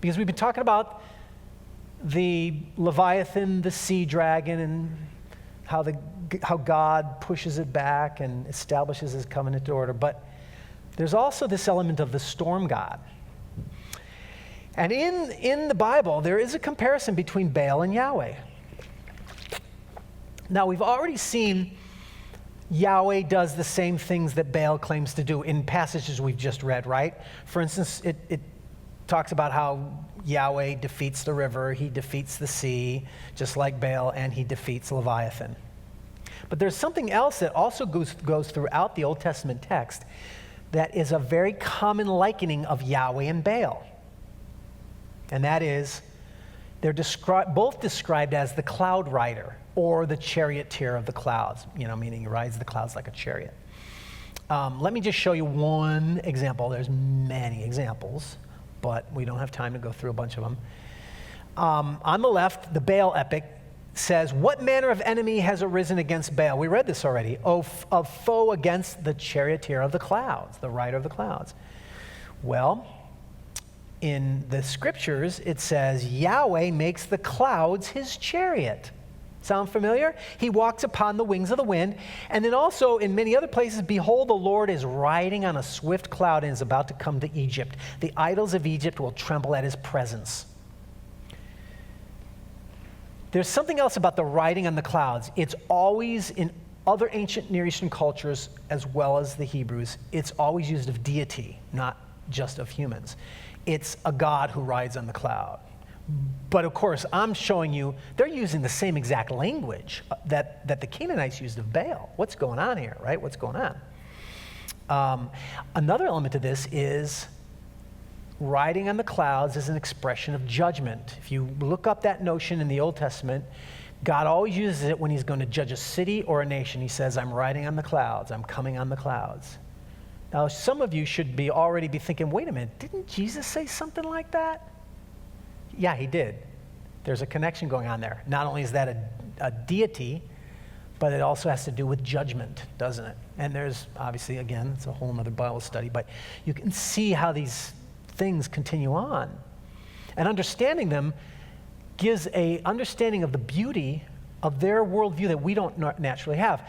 Because we've been talking about the Leviathan, the sea dragon, and how God pushes it back and establishes his covenant order. But there's also this element of the storm god. And in the Bible, there is a comparison between Baal and Yahweh. Now, we've already seen Yahweh does the same things that Baal claims to do in passages we've just read, right? For instance, it talks about how Yahweh defeats the river, he defeats the sea, just like Baal, and he defeats Leviathan. But there's something else that also goes throughout the Old Testament text that is a very common likening of Yahweh and Baal. And that is, they're both described as the cloud rider or the charioteer of the clouds, meaning he rides the clouds like a chariot. Let me just show you one example. There's many examples, but we don't have time to go through a bunch of them. On the left, the Baal epic says, "What manner of enemy has arisen against Baal?" We read this already. Of foe against the charioteer of the clouds, the rider of the clouds. Well, in the scriptures, it says, Yahweh makes the clouds his chariot. Sound familiar? He walks upon the wings of the wind. And then also in many other places, behold, the Lord is riding on a swift cloud and is about to come to Egypt. The idols of Egypt will tremble at his presence. There's something else about the riding on the clouds. It's always, in other ancient Near Eastern cultures, as well as the Hebrews, it's always used of deity, not just of humans. It's a god who rides on the cloud. But of course, I'm showing you, they're using the same exact language that the Canaanites used of Baal. What's going on here, right? What's going on? Another element to this is riding on the clouds is an expression of judgment. If you look up that notion in the Old Testament, God always uses it when he's going to judge a city or a nation. He says, I'm riding on the clouds. I'm coming on the clouds. Now, some of you should already be thinking, wait a minute, didn't Jesus say something like that? Yeah, he did. There's a connection going on there. Not only is that a deity, but it also has to do with judgment, doesn't it? And there's, obviously, again, it's a whole other Bible study, but you can see how these things continue on. And understanding them gives an understanding of the beauty of their worldview that we don't naturally have.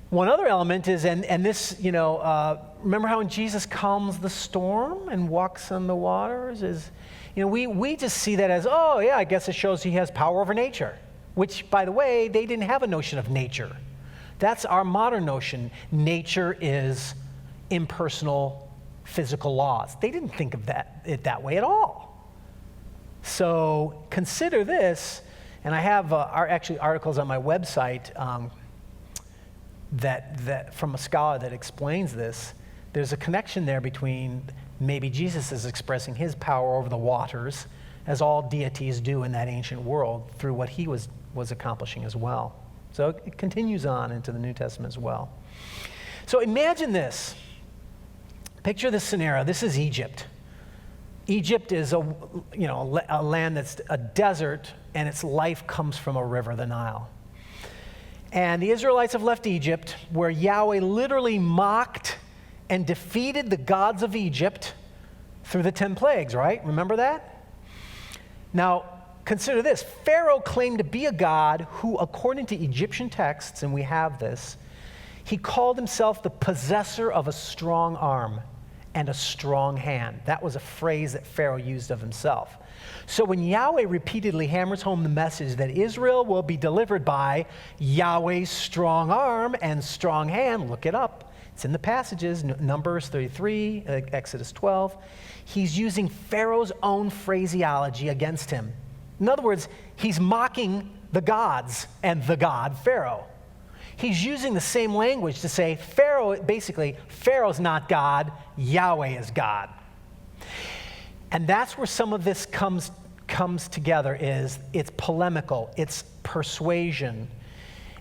One other element is, and this, remember how when Jesus calms the storm and walks on the waters? We just see that as, oh yeah, I guess it shows he has power over nature. Which, by the way, they didn't have a notion of nature. That's our modern notion. Nature is impersonal physical laws. They didn't think of it that way at all. So consider this, and I have actually articles on my website that from a scholar that explains this. There's a connection there between maybe Jesus is expressing his power over the waters, as all deities do in that ancient world, through what he was accomplishing as well. So it continues on into the New Testament as well. So imagine this. Picture this scenario. This is Egypt. Egypt is a land that's a desert, and its life comes from a river, the Nile. And the Israelites have left Egypt, where Yahweh literally mocked and defeated the gods of Egypt through the 10 plagues, right? Remember that? Now, consider this. Pharaoh claimed to be a god who, according to Egyptian texts, and we have this, he called himself the possessor of a strong arm and a strong hand. That was a phrase that Pharaoh used of himself. So when Yahweh repeatedly hammers home the message that Israel will be delivered by Yahweh's strong arm and strong hand, look it up. It's in the passages, Numbers 33, Exodus 12. He's using Pharaoh's own phraseology against him. In other words, he's mocking the gods and the god Pharaoh. He's using the same language to say Pharaoh's not God, Yahweh is God. And that's where some of this comes together. It's polemical, it's persuasion.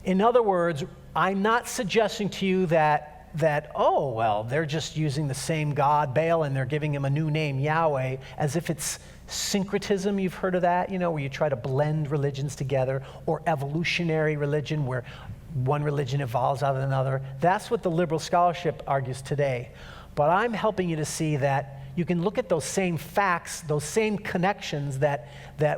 In other words, I'm not suggesting to you that they're just using the same God, Baal, and they're giving him a new name, Yahweh, as if it's syncretism. You've heard of that, where you try to blend religions together, or evolutionary religion, where one religion evolves out of another. That's what the liberal scholarship argues today. But I'm helping you to see that you can look at those same facts, those same connections that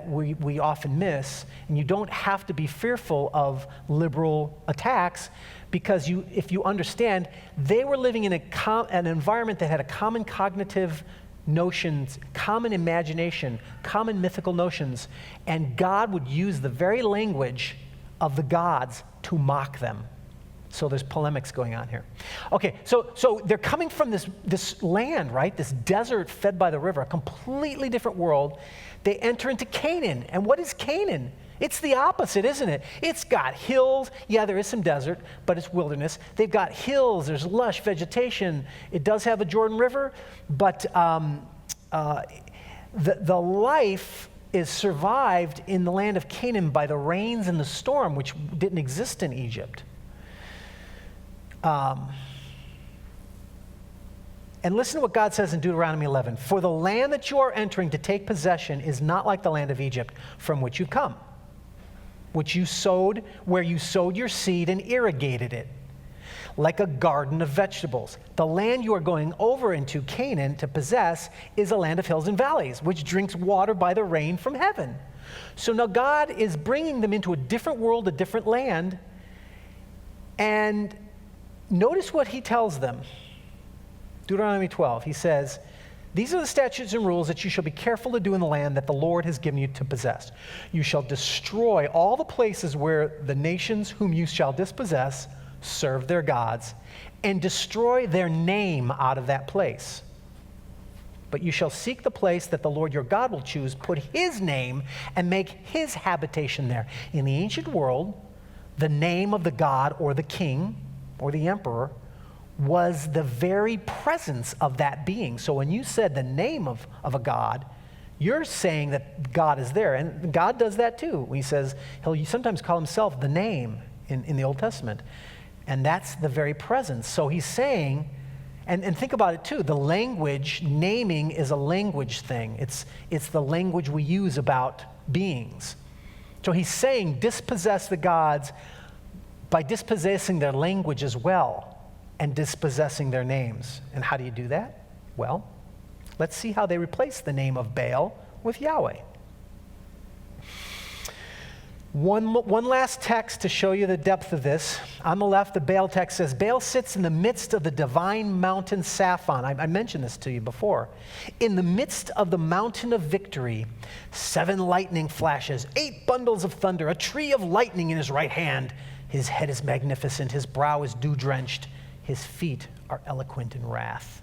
we often miss, and you don't have to be fearful of liberal attacks, because if you understand, they were living in an environment that had a common cognitive notions, common imagination, common mythical notions, and God would use the very language of the gods to mock them. So there's polemics going on here. Okay, so they're coming from this land, right? This desert fed by the river, a completely different world. They enter into Canaan. And what is Canaan? It's the opposite, isn't it? It's got hills. Yeah, there is some desert, but it's wilderness. They've got hills. There's lush vegetation. It does have a Jordan River, but the life is survived in the land of Canaan by the rains and the storm, which didn't exist in Egypt. And listen to what God says in Deuteronomy 11. For the land that you are entering to take possession is not like the land of Egypt from which you come, which you sowed, where you sowed your seed and irrigated it, like a garden of vegetables. The land you are going over into, Canaan, to possess is a land of hills and valleys, which drinks water by the rain from heaven. So now God is bringing them into a different world, a different land, and notice what he tells them. Deuteronomy 12, he says, these are the statutes and rules that you shall be careful to do in the land that the Lord has given you to possess. You shall destroy all the places where the nations whom you shall dispossess serve their gods, and destroy their name out of that place. But you shall seek the place that the Lord your God will choose, put his name, and make his habitation there. In the ancient world, the name of the god or the king or the emperor was the very presence of that being. So when you said the name of a god, you're saying that God is there. And God does that too. He says, he'll sometimes call himself the name in the Old Testament. And that's the very presence. So he's saying, and think about it too, the language, naming is a language thing. It's the language we use about beings. So he's saying dispossess the gods by dispossessing their language as well and dispossessing their names. And how do you do that? Well, let's see how they replace the name of Baal with Yahweh. One last text to show you the depth of this. On the left, the Baal text says, Baal sits in the midst of the divine mountain Saphon. I mentioned this to you before. In the midst of the mountain of victory, 7 lightning flashes, 8 bundles of thunder, a tree of lightning in his right hand. His head is magnificent, his brow is dew-drenched, his feet are eloquent in wrath.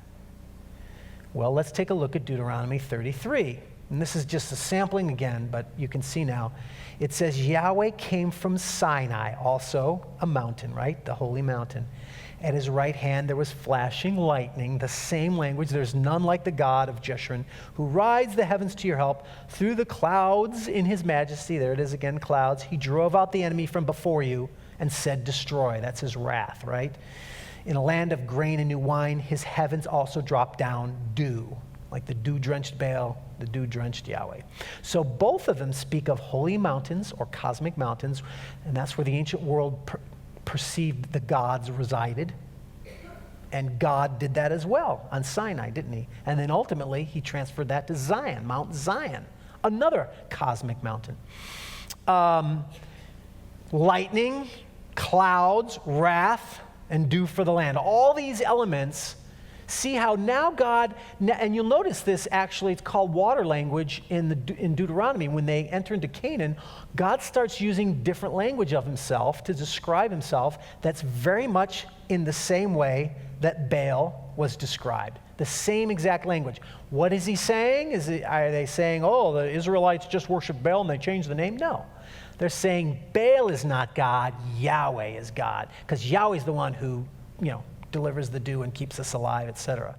Well, let's take a look at Deuteronomy 33. And this is just a sampling again, but you can see now. It says, Yahweh came from Sinai, also a mountain, right? The holy mountain. At his right hand there was flashing lightning, the same language. There's none like the God of Jeshurun, who rides the heavens to your help. Through the clouds in his majesty, there it is again, clouds, he drove out the enemy from before you and said, destroy. That's his wrath, right? In a land of grain and new wine, his heavens also dropped down dew, like the dew-drenched Baal, the dew-drenched Yahweh. So both of them speak of holy mountains or cosmic mountains, and that's where the ancient world perceived the gods resided. And God did that as well on Sinai, didn't he? And then ultimately, he transferred that to Zion, Mount Zion, another cosmic mountain. Lightning, clouds, wrath, and dew for the land. All these elements. See how now God, and you'll notice this actually, it's called water language in Deuteronomy. When they enter into Canaan, God starts using different language of himself to describe himself that's very much in the same way that Baal was described. The same exact language. What is he saying? Are they saying, oh, the Israelites just worship Baal and they changed the name? No. They're saying Baal is not God, Yahweh is God. Because Yahweh is the one who, delivers the dew and keeps us alive, etc.